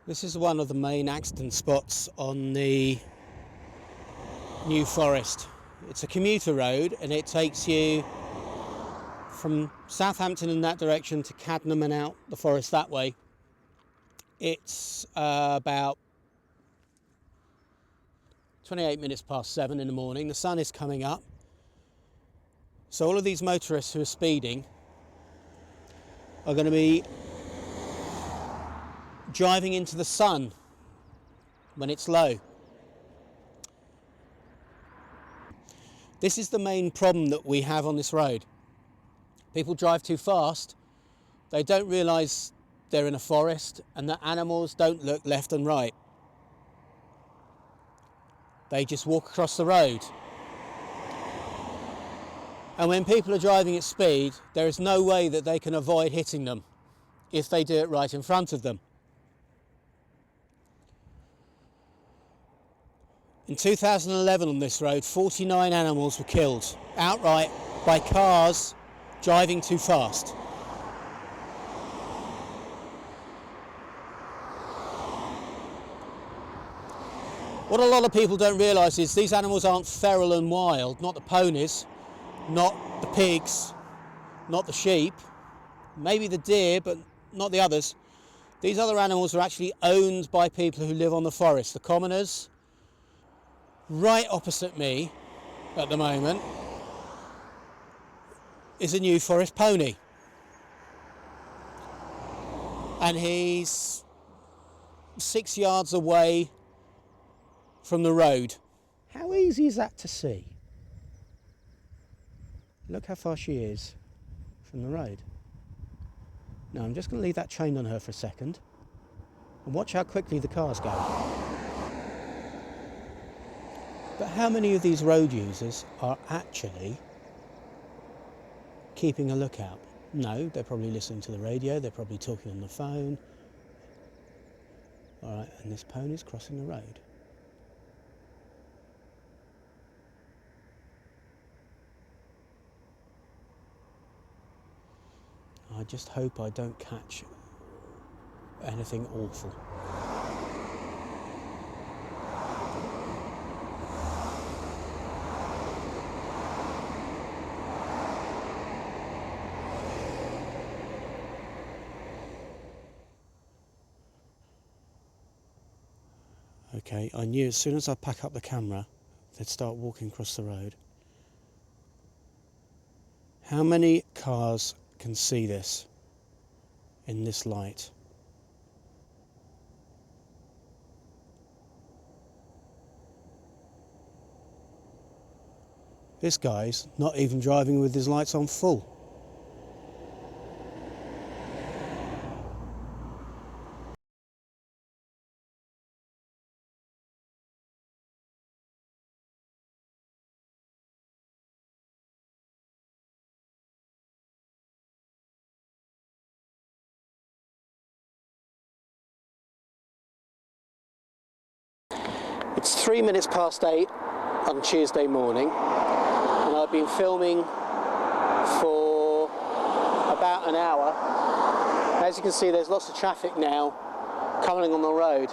This is one of the main accident spots on the New Forest. It's a commuter road and it takes you from Southampton in that direction to Cadnam and out the forest that way. It's about 28 minutes past 7 in the morning. The sun is coming up. So all of these motorists who are speeding are going to be driving into the sun when it's low. This is the main problem that we have on this road. People drive too fast, they don't realise they're in a forest and that animals don't look left and right. They just walk across the road. And when people are driving at speed, there is no way that they can avoid hitting them if they do it right in front of them. In 2011 on this road, 49 animals were killed outright by cars driving too fast. What a lot of people don't realise is these animals aren't feral and wild, not the ponies, not the pigs, not the sheep, maybe the deer, but not the others. These other animals are actually owned by people who live on the forest, the commoners. Right opposite me at the moment is a New Forest pony. And he's 6 yards away from the road. How easy is that to see? Look how far she is from the road. Now I'm just going to leave that chained on her for a second and watch how quickly the cars go. But how many of these road users are actually keeping a lookout? No, they're probably listening to the radio, they're probably talking on the phone. All right, and this pony's crossing the road. I just hope I don't catch anything awful. Okay, I knew as soon as I pack up the camera, they'd start walking across the road. How many cars can see this in this light? This guy's not even driving with his lights on full. It's 3 minutes past 8 on Tuesday morning, and I've been filming for about an hour. As you can see, there's lots of traffic now coming on the road.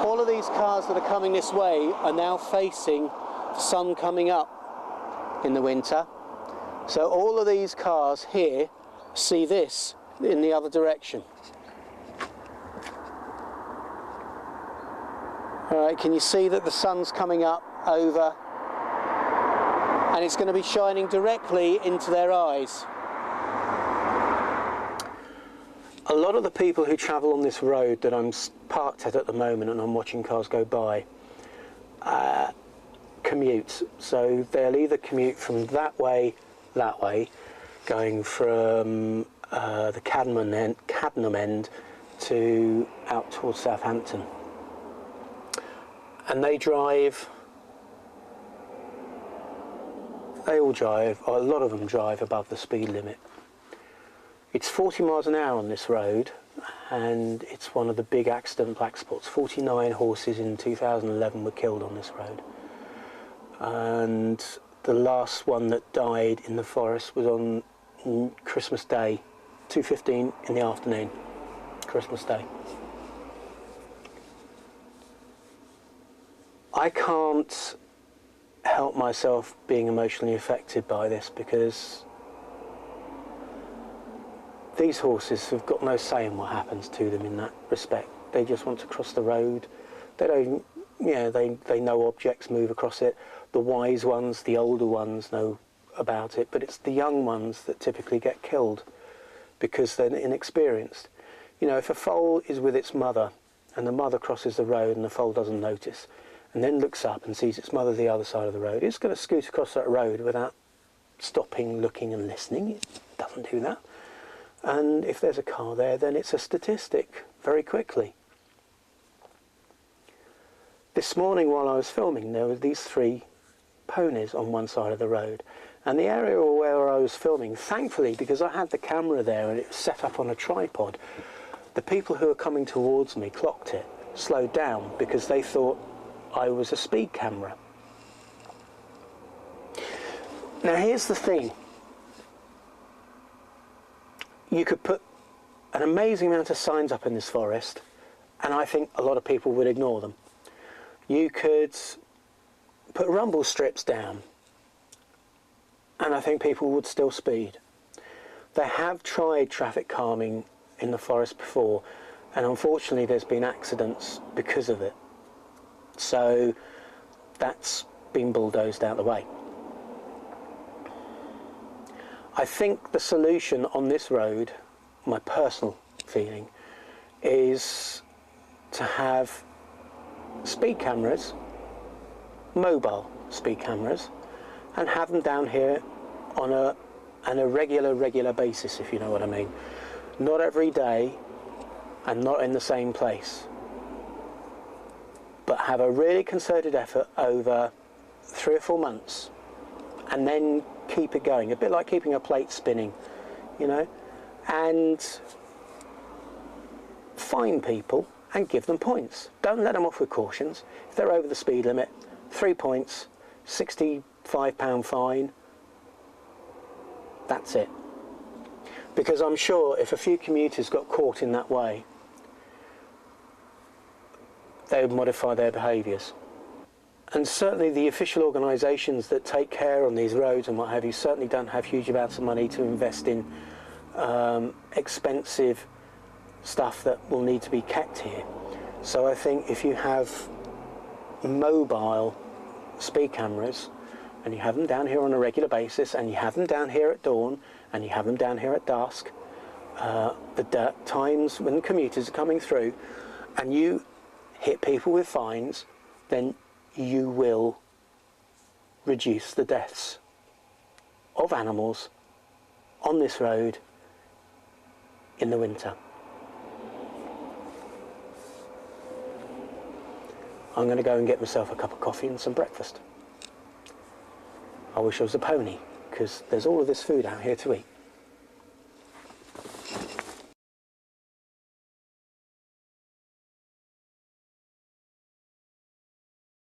All of these cars that are coming this way are now facing the sun coming up in the winter. So all of these cars here see this in the other direction. Alright, can you see that the sun's coming up over and it's going to be shining directly into their eyes? A lot of the people who travel on this road that I'm parked at the moment and I'm watching cars go by commute. So they'll either commute from that way, going from the Cadnam end to out towards Southampton. And they all drive, or a lot of them drive above the speed limit. It's 40 miles an hour on this road, and it's one of the big accident black spots. 49 horses in 2011 were killed on this road. And the last one that died in the forest was on Christmas Day, 2:15 in the afternoon, Christmas Day. I can't help myself being emotionally affected by this, because these horses have got no say in what happens to them in that respect. They just want to cross the road. They don't, you know, they know objects move across it. The wise ones, the older ones know about it, but it's the young ones that typically get killed because they're inexperienced. You know, if a foal is with its mother and the mother crosses the road and the foal doesn't notice and then looks up and sees its mother the other side of the road, it's going to scoot across that road without stopping, looking and listening. It doesn't do that. And if there's a car there, then it's a statistic very quickly. This morning while I was filming, there were these 3 ponies on one side of the road, and the area where I was filming, thankfully, because I had the camera there and it was set up on a tripod, the people who were coming towards me clocked it, slowed down, because they thought I was a speed camera. Now here's the thing. You could put an amazing amount of signs up in this forest, and I think a lot of people would ignore them. You could put rumble strips down, and I think people would still speed. They have tried traffic calming in the forest before, and unfortunately there's been accidents because of it. So that's been bulldozed out of the way. I think the solution on this road, my personal feeling, is to have speed cameras, mobile speed cameras, and have them down here on a regular basis, if you know what I mean. Not every day and not in the same place, but have a really concerted effort over 3 or 4 months and then keep it going, a bit like keeping a plate spinning, you know, and fine people and give them points. Don't let them off with cautions. If they're over the speed limit, 3 points, £65 fine, that's it. Because I'm sure if a few commuters got caught in that way, they would modify their behaviours. And certainly the official organisations that take care on these roads and what have you certainly don't have huge amounts of money to invest in expensive stuff that will need to be kept here. So I think if you have mobile speed cameras and you have them down here on a regular basis, and you have them down here at dawn, and you have them down here at dusk, the times when commuters are coming through, and you hit people with fines, then you will reduce the deaths of animals on this road in the winter. I'm going to go and get myself a cup of coffee and some breakfast. I wish I was a pony, because there's all of this food out here to eat.